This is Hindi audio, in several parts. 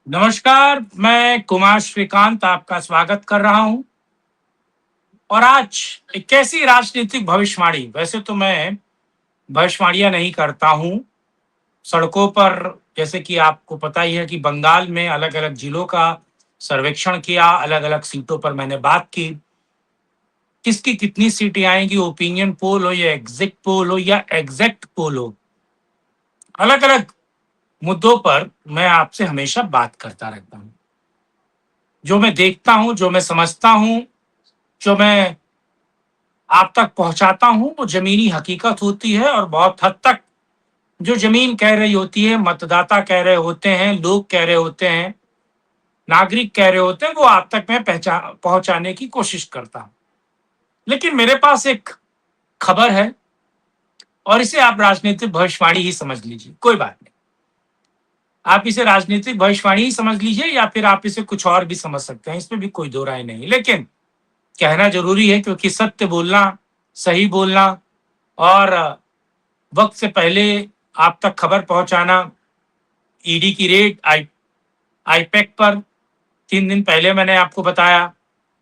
नमस्कार, मैं कुमार श्रीकांत आपका स्वागत कर रहा हूँ। और आज एक कैसी राजनीतिक भविष्यवाणी, वैसे तो मैं भविष्यवाणियाँ नहीं करता हूँ। सड़कों पर जैसे कि आपको पता ही है कि बंगाल में अलग-अलग जिलों का सर्वेक्षण किया, अलग-अलग सीटों पर मैंने बात की। किसकी कितनी सीटें आएँगी, ओपिनियन पोल हो या एग्ज़िट पोल हो या एग्ज़ैक्ट पोल हो, अलग-अलग मुद्दों पर मैं आपसे हमेशा बात करता रहता हूँ। जो मैं देखता हूँ, जो मैं समझता हूँ, जो मैं आप तक पहुँचाता हूँ, वो ज़मीनी हकीकत होती है और बहुत हद तक जो ज़मीन कह रही होती है, मतदाता कह रहे होते हैं, लोग कह रहे होते हैं, नागरिक कह रहे होते हैं, वो आप तक मैं पहुँचाने की कोशिश करता हूँ। लेकिन मेरे पास एक खबर है और इसे आप राजनीतिक भविष्यवाणी ही समझ लीजिए, कोई बात नहीं। आप इसे राजनीतिक भविष्यवाणी ही समझ लीजिए या फिर आप इसे कुछ और भी समझ सकते हैं, इसमें भी कोई दो राय नहीं। लेकिन कहना ज़रूरी है क्योंकि सत्य बोलना, सही बोलना और वक़्त से पहले आप तक खबर पहुँचाना, ईडी की रेड आईपैक पर 3 दिन पहले मैंने आपको बताया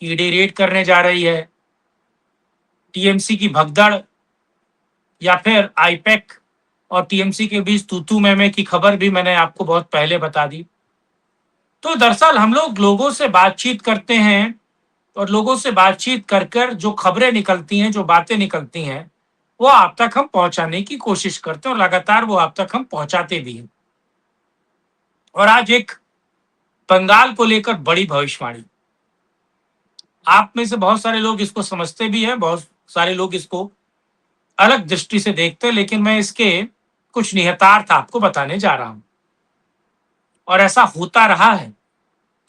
कि ईडी रेड करने जा रही है। टीएमसी की भगदड़ या फिर आईपैक और टीएमसी के बीच तू-तू मैं-मैं की खबर भी मैंने आपको बहुत पहले बता दी। तो दरअसल हम लोग लोगों से बातचीत करते हैं और लोगों से बातचीत कर जो खबरें निकलती हैं, जो बातें निकलती हैं, वो आप तक हम पहुँचाने की कोशिश करते हैं और लगातार वो आप तक हम पहुँचाते भी हैं। और आज एक बंगाल को लेकर बड़ी भविष्यवाणी। आप में से बहुत सारे लोग इसको समझते भी हैं, बहुत सारे लोग इसको अलग दृष्टि से देखते हैं, लेकिन मैं इसके कुछ निहितार्थ आपको बताने जा रहा हूँ। और ऐसा होता रहा है,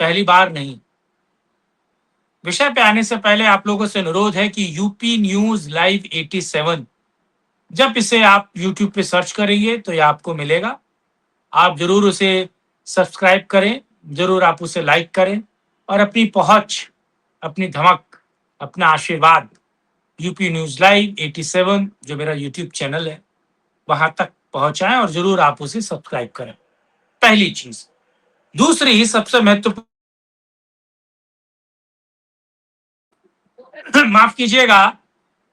पहली बार नहीं। विषय पे आने से पहले आप लोगों से अनुरोध है कि यूपी न्यूज़ लाइव 87 जब इसे आप यूट्यूब पे सर्च करेंगे तो ये आपको मिलेगा। आप ज़रूर उसे सब्सक्राइब करें, ज़रूर आप उसे लाइक करें और अपनी पहुँच, अपनी धमक, अपना आशीर्वाद यूपी न्यूज़ लाइव 87 जो मेरा यूट्यूब चैनल है, वहाँ तक पहुँचाएँ और ज़रूर आप उसे सब्सक्राइब करें, पहली चीज़। दूसरी सबसे महत्वपूर्ण माफ़ कीजिएगा,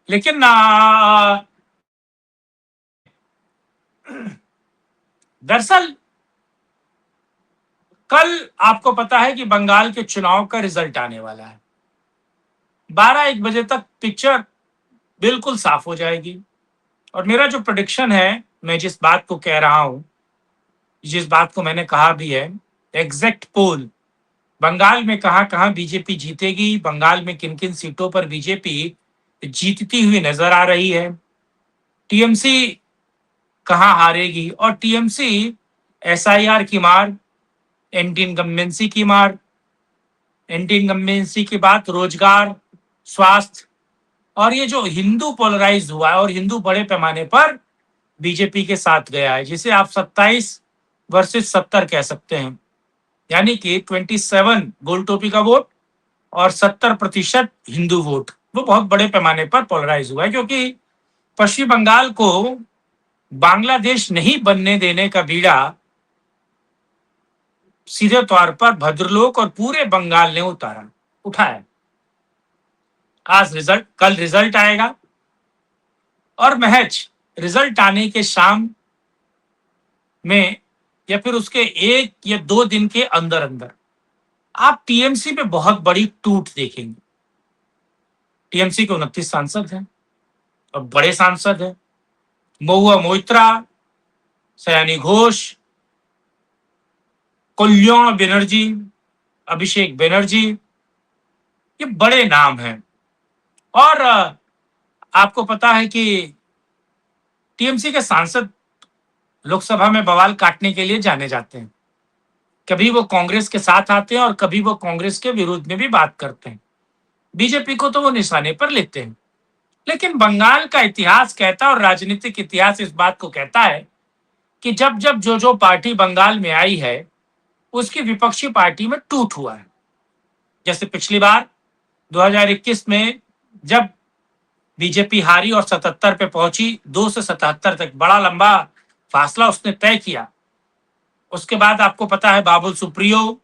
लेकिन दरअसल कल आपको पता है कि बंगाल के चुनाव का रिज़ल्ट आने वाला है। 12-1 बजे तक पिक्चर बिल्कुल साफ हो जाएगी और मेरा जो प्रेडिक्शन है, मैं जिस बात को कह रहा हूँ, जिस बात को मैंने कहा भी है, एग्ज़ैक्ट पोल बंगाल में कहाँ-कहाँ बीजेपी जीतेगी, बंगाल में किन-किन सीटों पर बीजेपी जीतती हुई नज़र आ रही है, टीएमसी कहाँ हारेगी और टीएमसी एसआईआर की मार, एंटी इनकम्बेंसी की मार, एंटी इनकम्बेंसी की बात रोजगार, स्वास्थ्य और ये जो हिंदू पोलराइज़ हुआ है और हिंदू बड़े पैमाने पर बीजेपी के साथ गया है, जिसे आप 27 वर्सेस 70 कह सकते हैं। यानी कि 27 गोल टोपी का वोट और 70% हिंदू वोट। वो बहुत बड़े पैमाने पर पोलराइज़ हुआ है क्योंकि पश्चिम बंगाल को बांग्लादेश नहीं बनने देने का बीड़ा सीधे तौर पर भद्रलोक और पूरे बंगाल ने उठाया। आज रिजल्ट, कल रिजल्ट आएगा और महज रिजल्ट आने के शाम में या फिर उसके 1 या 2 दिन के अंदर-अंदर आप टीएमसी में बहुत बड़ी टूट देखेंगे। टीएमसी के 29 सांसद हैं और बड़े सांसद हैं। महुआ मोइत्रा, सयानी घोष, कल्याण बनर्जी, अभिषेक बनर्जी, ये बड़े नाम हैं। और आपको पता है कि टीएमसी के सांसद लोकसभा में बवाल काटने के लिए जाने जाते हैं। कभी वो कांग्रेस के साथ आते हैं और कभी वो कांग्रेस के विरोध में भी बात करते हैं। बीजेपी को तो वो निशाने पर लेते हैं। लेकिन बंगाल का इतिहास कहता है और राजनीतिक इतिहास इस बात को कहता है कि जब-जब जो पार्टी बंगाल में आई है, उसकी विपक्षी पार्टी में टूट हुआ है। जैसे पिछली बार 2021 में जब बीजेपी हारी और 77 पे पहुंची, 2 से 77 तक बड़ा लंबा फासला उसने तय किया उसके बाद आपको पता है बाबुल सुप्रियो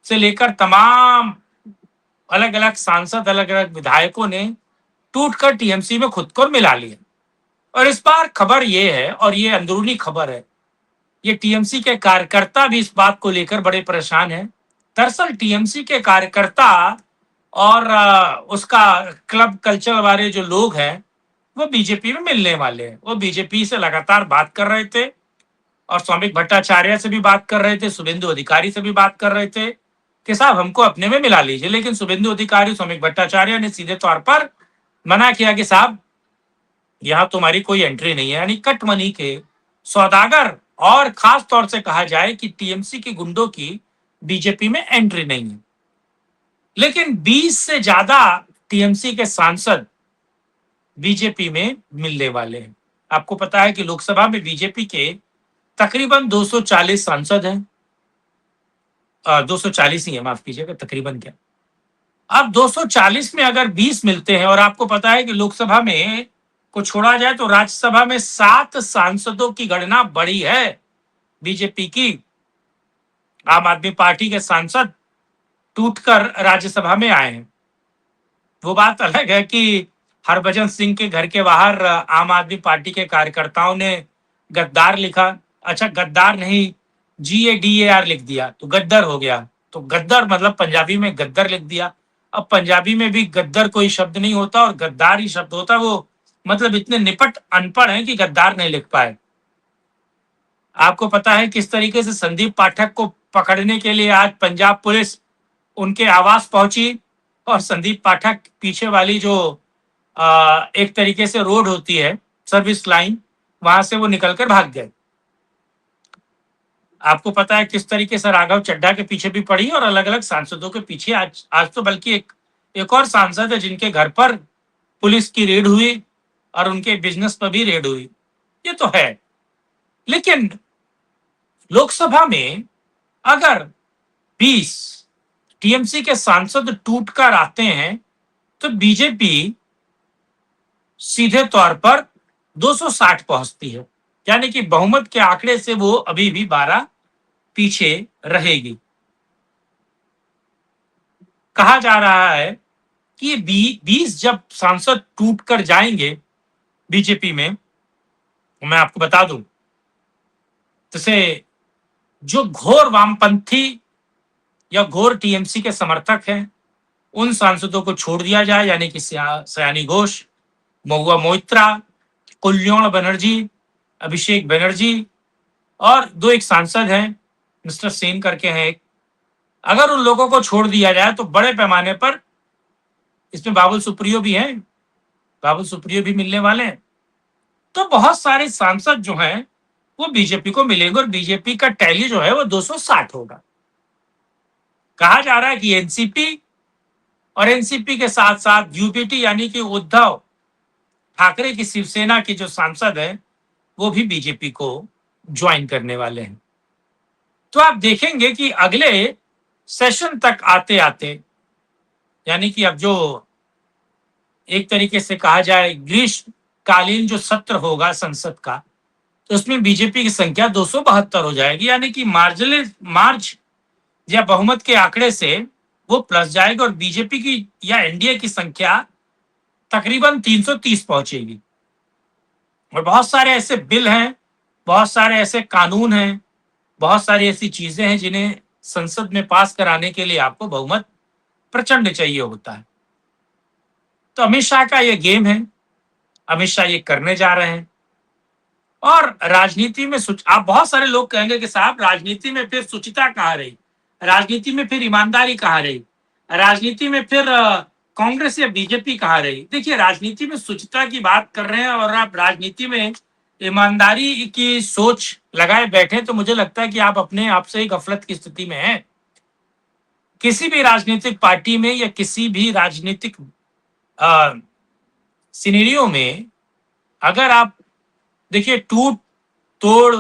से लेकर तमाम अलग अलग सांसद, अलग अलग विधायकों ने टूटकर टीएमसी में खुद को मिला लिया। और इस बार खबर ये है, और ये अंदरूनी खबर है, ये टीएमसी के कार्यकर्ता भी इस बात को लेकर बड़े परेशान हैं। दरअसल टीएमसी के कार्यकर्ता और उसका क्लब कल्चर वाले जो लोग हैं, वो बीजेपी में मिलने वाले हैं। वो बीजेपी से लगातार बात कर रहे थे और सौमिक भट्टाचार्य से भी बात कर रहे थे, शुभेंदु अधिकारी से भी बात कर रहे थे कि साहब हमको अपने में मिला लीजिए। लेकिन शुभेंदु अधिकारी, सौमिक भट्टाचार्य ने सीधे तौर पर मना किया कि साहब यहाँ तुम्हारी कोई एंट्री नहीं है। यानी कट मनी के सौदागर, और खास तौर से कहा जाए कि टीएमसी के गुंडों की बीजेपी में एंट्री नहीं है। लेकिन 20 से ज्यादा टीएमसी के सांसद बीजेपी में मिलने वाले हैं। आपको पता है कि लोकसभा में बीजेपी के तकरीबन 240 सांसद हैं। 240 ही है, माफ कीजिएगा, तकरीबन क्या। अब 240 में अगर 20 मिलते हैं, और आपको पता है कि लोकसभा में को छोड़ा जाए तो राज्यसभा में 7 सांसदों की गणना बड़ी है बीजेपी की। आम आदमी पार्टी के सांसद टूटकर राज्यसभा में आए हैं। वो बात अलग है कि हरभजन सिंह के घर के बाहर आम आदमी पार्टी के कार्यकर्ताओं ने गद्दार लिखा। अच्छा, गद्दार नहीं, GADAR लिख दिया तो गद्दर हो गया। तो गद्दर मतलब पंजाबी में गद्दर लिख दिया। अब पंजाबी में भी गद्दर कोई शब्द नहीं होता और गद्दार ही शब्द होता है। वो मतलब इतने निपट अनपढ़ हैं कि गद्दार नहीं लिख पाए। आपको पता है किस तरीके से संदीप पाठक को पकड़ने के लिए आज पंजाब पुलिस उनके आवास पहुंची, और संदीप पाठक पीछे वाली जो एक तरीके से रोड होती है, सर्विस लाइन, वहां से वो निकलकर भाग गए। आपको पता है किस तरीके से राघव चड्ढा के पीछे भी पड़ी और अलग अलग सांसदों के पीछे। आज तो बल्कि एक और सांसद है जिनके घर पर पुलिस की रेड हुई और उनके बिजनेस पर भी रेड हुई। ये तो है। लेकिन लोकसभा में अगर 20 टीएमसी के सांसद टूटकर आते हैं तो बीजेपी सीधे तौर पर 260 पहुंचती है। यानी कि बहुमत के आंकड़े से वो अभी भी 12 पीछे रहेगी। कहा जा रहा है कि ये 20 जब सांसद टूटकर जाएंगे बीजेपी में, मैं आपको बता दूं, जैसे जो घोर वामपंथी या घोर टीएमसी के समर्थक हैं, उन सांसदों को छोड़ दिया जाए, यानी कि सयानी घोष, महुआ मोइत्रा, कल्याण बनर्जी, अभिषेक बनर्जी, और दो एक सांसद हैं, मिस्टर सेन करके हैं एक। अगर उन लोगों को छोड़ दिया जाए तो बड़े पैमाने पर, इसमें बाबुल सुप्रियो भी हैं, बाबुल सुप्रियो भी मिलने वाले हैं, तो बहुत सारे सांसद जो हैं वो बीजेपी को मिलेंगे और बीजेपी का टैली जो है वो 260 होगा। कहा जा रहा है कि एनसीपी और एनसीपी के साथ साथ यूपीटी यानी कि उद्धव ठाकरे की शिवसेना के जो सांसद हैं वो भी बीजेपी को ज्वाइन करने वाले हैं। तो आप देखेंगे कि अगले सेशन तक आते आते, यानी कि अब जो एक तरीके से कहा जाए ग्रीष्मकालीन जो सत्र होगा संसद का, तो उसमें बीजेपी की संख्या 272 हो जाएगी। यानी कि मार्च या बहुमत के आंकड़े से वो प्लस जाएगा और बीजेपी की या एनडीए की संख्या तकरीबन 330 पहुंचेगी। और बहुत सारे ऐसे बिल हैं, बहुत सारे ऐसे कानून हैं, बहुत सारी ऐसी चीजें हैं जिन्हें संसद में पास कराने के लिए आपको बहुमत प्रचंड चाहिए होता है। तो अमित शाह का ये गेम है, अमित शाह ये करने जा रहे हैं। और राजनीति में आप बहुत सारे लोग कहेंगे कि साहब राजनीति में फिर शुचिता कहाँ रही, राजनीति में फिर ईमानदारी कहाँ रही, राजनीति में फिर कांग्रेस या बीजेपी कहाँ रही। देखिए, राजनीति में शुचिता की बात कर रहे हैं और आप राजनीति में ईमानदारी की सोच लगाए बैठे, तो मुझे लगता है कि आप अपने आप से ही गफलत की स्थिति में हैं। किसी भी राजनीतिक पार्टी में या किसी भी राजनीतिक सिनेरियो में अगर आप देखिए, टूट तोड़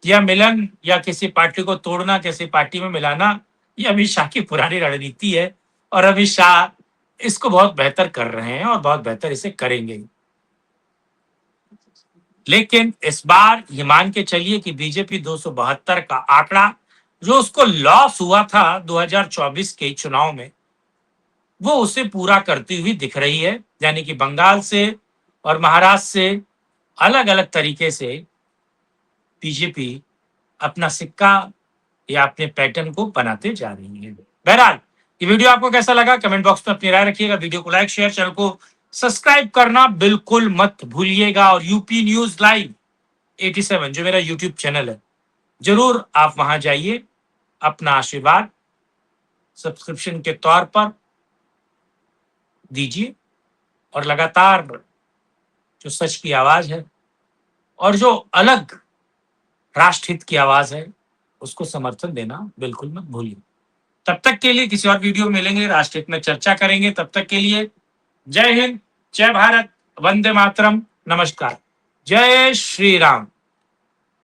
या मिलन या किसी पार्टी को तोड़ना, किसी पार्टी में मिलाना, ये अमित शाह की पुरानी रणनीति है और अमित शाह इसको बहुत बेहतर कर रहे हैं और बहुत बेहतर इसे करेंगे। लेकिन इस बार ये मान के चलिए कि बीजेपी 272 का आंकड़ा जो उसको लॉस हुआ था 2024 के चुनाव में, वो उसे पूरा करती हुई दिख रही है। यानी कि बंगाल से और महाराष्ट्र से अलग अलग तरीके से बीजेपी अपना सिक्का या अपने पैटर्न को बनाते जा रही है। बहरहाल ये वीडियो आपको कैसा लगा कमेंट बॉक्स में अपनी राय रखिएगा। वीडियो को लाइक शेयर, चैनल को सब्सक्राइब करना बिल्कुल मत भूलिएगा। और यूपी न्यूज लाइव 87 जो मेरा यूट्यूब चैनल है, जरूर आप वहां जाइए, अपना आशीर्वाद सब्सक्रिप्शन के तौर पर दीजिए और लगातार जो सच की आवाज है और जो अलग राष्ट्रहित की आवाज है उसको समर्थन देना बिल्कुल मत भूलिए। तब तक के लिए किसी और वीडियो में मिलेंगे, राष्ट्रहित में चर्चा करेंगे। तब तक के लिए जय हिंद, जय भारत, वंदे मातरम, नमस्कार, जय श्री राम।